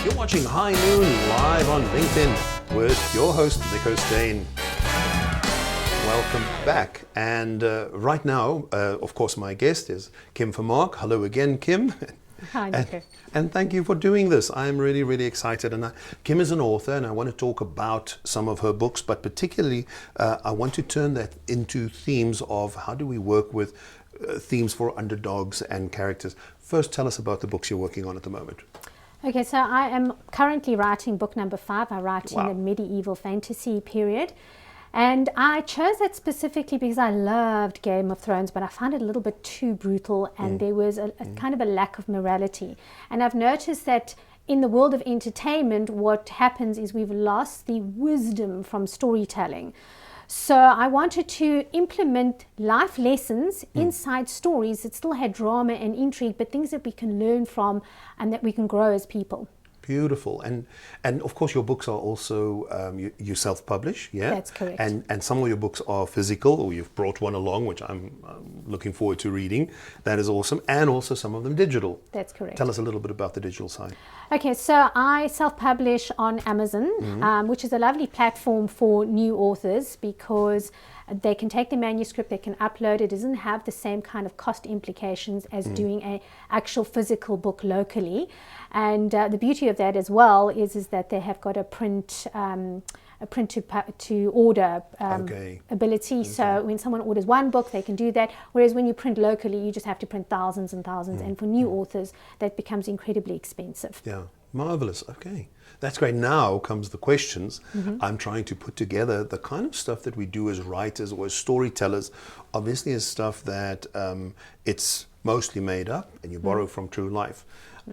You're watching High Noon live on LinkedIn with your host, Nico Steyn. Welcome back. And right now, of course, my guest is Kim Vermaak. Hello again, Kim. Hi, Nico. And thank you for doing this. I'm really, really excited. And Kim is an author, and I want to talk about some of her books, but particularly I want to turn that into themes of how do we work with themes for underdogs and characters. First, tell us about the books you're working on at the moment. Okay, so I am currently writing book number 5. I write Wow. in the medieval fantasy period. And I chose that specifically because I loved Game of Thrones, but I found it a little bit too brutal, and there was a kind of a lack of morality. And I've noticed that in the world of entertainment, what happens is we've lost the wisdom from storytelling. So I wanted to implement life lessons inside stories that still had drama and intrigue, but things that we can learn from and that we can grow as people. Beautiful. And of course, your books are also, you self-publish, yeah? That's correct. And some of your books are physical, or you've brought one along, which I'm looking forward to reading. That is awesome. And also some of them digital. That's correct. Tell us a little bit about the digital side. Okay, so I self-publish on Amazon, which is a lovely platform for new authors because they can take the manuscript, they can upload it. It doesn't have the same kind of cost implications as doing an actual physical book locally. And the beauty of that as well is that they have got a print to order ability. Okay. So when someone orders one book, they can do that. Whereas when you print locally, you just have to print thousands and thousands. And for new authors, that becomes incredibly expensive. Yeah, marvelous. Okay. That's great. Now comes the questions. I'm trying to put together the kind of stuff that we do as writers or as storytellers. Obviously, is stuff that it's mostly made up and you borrow from true life.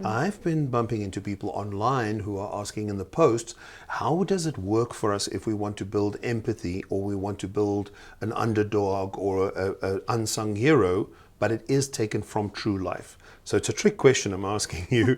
I've been bumping into people online who are asking in the posts, how does it work for us if we want to build empathy or we want to build an underdog or an unsung hero, but it is taken from true life? So it's a trick question I'm asking you,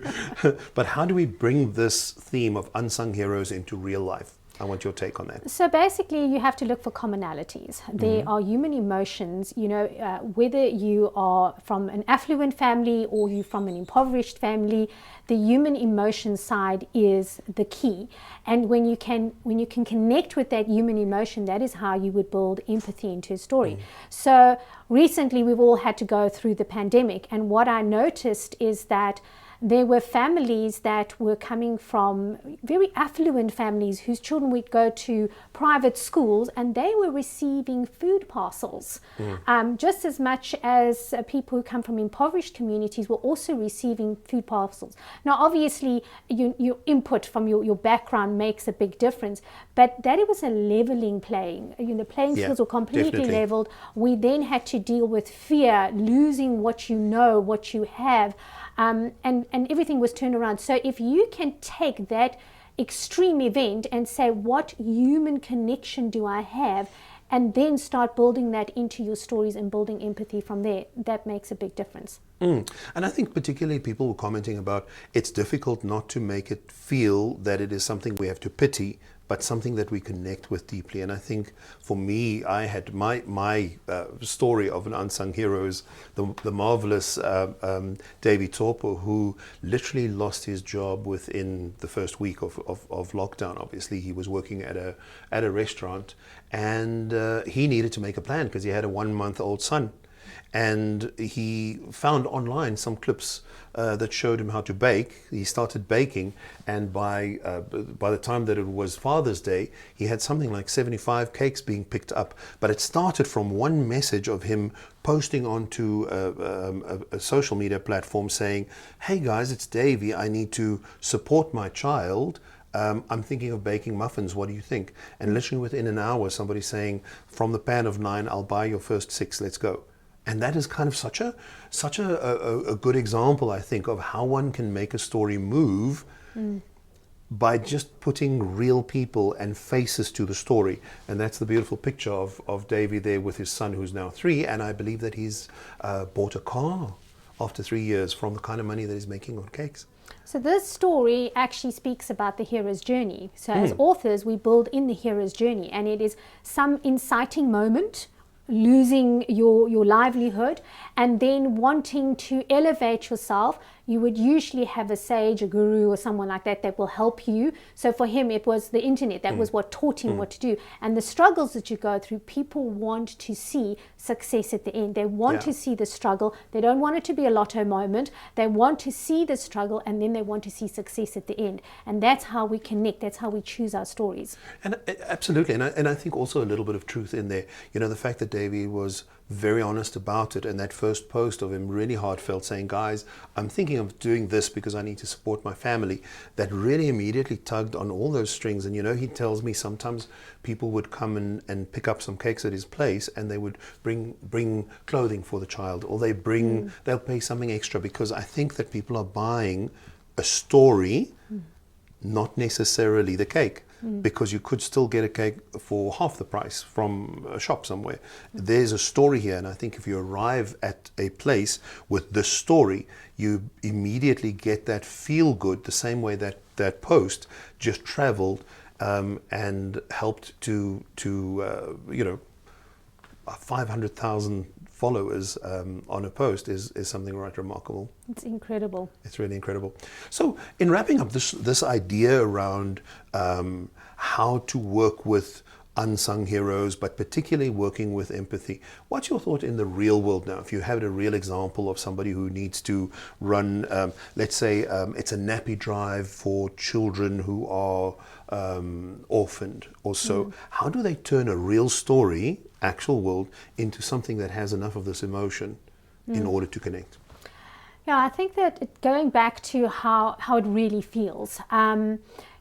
but how do we bring this theme of unsung heroes into real life? I want your take on that. So basically, you have to look for commonalities. There are human emotions, whether you are from an affluent family or you're from an impoverished family, the human emotion side is the key. And when you can connect with that human emotion, that is how you would build empathy into a story. So recently, we've all had to go through the pandemic. And what I noticed is that there were families that were coming from very affluent families whose children would go to private schools, and they were receiving food parcels just as much as people who come from impoverished communities were also receiving food parcels. Now, obviously, your input from your background makes a big difference, but that it was a leveling playing. The playing fields were completely leveled. We then had to deal with fear, losing what you know, what you have. And everything was turned around. So if you can take that extreme event and say, what human connection do I have, and then start building that into your stories and building empathy from there, that makes a big difference. And I think particularly people were commenting about it's difficult not to make it feel that it is something we have to pity, but something that we connect with deeply. And I think for me, I had my story of an unsung hero is the marvelous Davy Torpo, who literally lost his job within the first week of lockdown. Obviously, he was working at a restaurant, and he needed to make a plan because he had a 1-month-old son. And he found online some clips that showed him how to bake. He started baking, and by the time that it was Father's Day, he had something like 75 cakes being picked up. But it started from one message of him posting onto a social media platform saying, "Hey guys, it's Davy. I need to support my child. I'm thinking of baking muffins. What do you think?" And literally within an hour, somebody saying, "From the pan of 9, I'll buy your first 6. Let's go." And that is kind of such a good example, I think, of how one can make a story move by just putting real people and faces to the story. And that's the beautiful picture of Davy there with his son, who's now 3. And I believe that he's bought a car after 3 years from the kind of money that he's making on cakes. So this story actually speaks about the hero's journey. So as authors, we build in the hero's journey, and it is some inciting moment losing your livelihood, and then wanting to elevate yourself, you would usually have a sage, a guru, or someone like that that will help you. So for him, it was the internet. That was what taught him what to do. And the struggles that you go through, people want to see success at the end. They want to see the struggle. They don't want it to be a lotto moment. They want to see the struggle, and then they want to see success at the end. And that's how we connect. That's how we choose our stories. And absolutely. And I think also a little bit of truth in there. You know, the fact that Davey was very honest about it, and that first post of him really heartfelt, saying, guys, I'm thinking of doing this because I need to support my family, that really immediately tugged on all those strings. And you know, he tells me sometimes people would come and pick up some cakes at his place, and they would bring clothing for the child, or they'll pay something extra, because I think that people are buying a story, not necessarily the cake. Because you could still get a cake for half the price from a shop somewhere. There's a story here, and I think if you arrive at a place with this story, you immediately get that feel good, the same way that that post just traveled and helped to 500,000 followers on a post is something right remarkable. It's incredible. It's really incredible. So in wrapping up this idea around how to work with unsung heroes, but particularly working with empathy, what's your thought in the real world now? If you had a real example of somebody who needs to run, let's say it's a nappy drive for children who are orphaned or so, how do they turn a real story, actual world, into something that has enough of this emotion in order to connect? Yeah, I think that going back to how it really feels.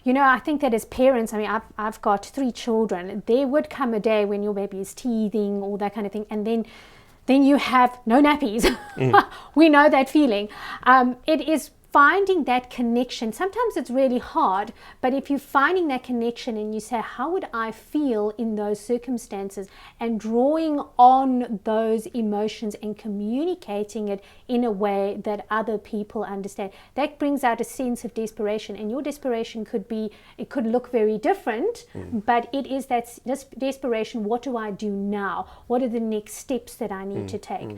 I think that as parents, I mean, I've got 3 children. There would come a day when your baby is teething, all that kind of thing, and then you have no nappies. We know that feeling. It is finding that connection. Sometimes it's really hard, but if you're finding that connection and you say, how would I feel in those circumstances, and drawing on those emotions and communicating it in a way that other people understand, that brings out a sense of desperation. And your desperation it could look very different, but it is that desperation. What do I do now? What are the next steps that I need to take?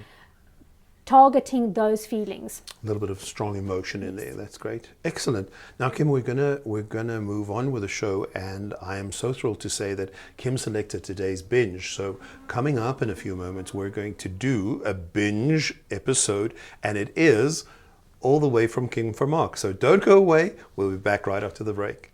Targeting those feelings. A little bit of strong emotion in there. That's great. Excellent. Now, Kim, we're gonna move on with the show, and I am so thrilled to say that Kim selected today's binge. So coming up in a few moments, we're going to do a binge episode, and it is all the way from King for Mark. So don't go away. We'll be back right after the break.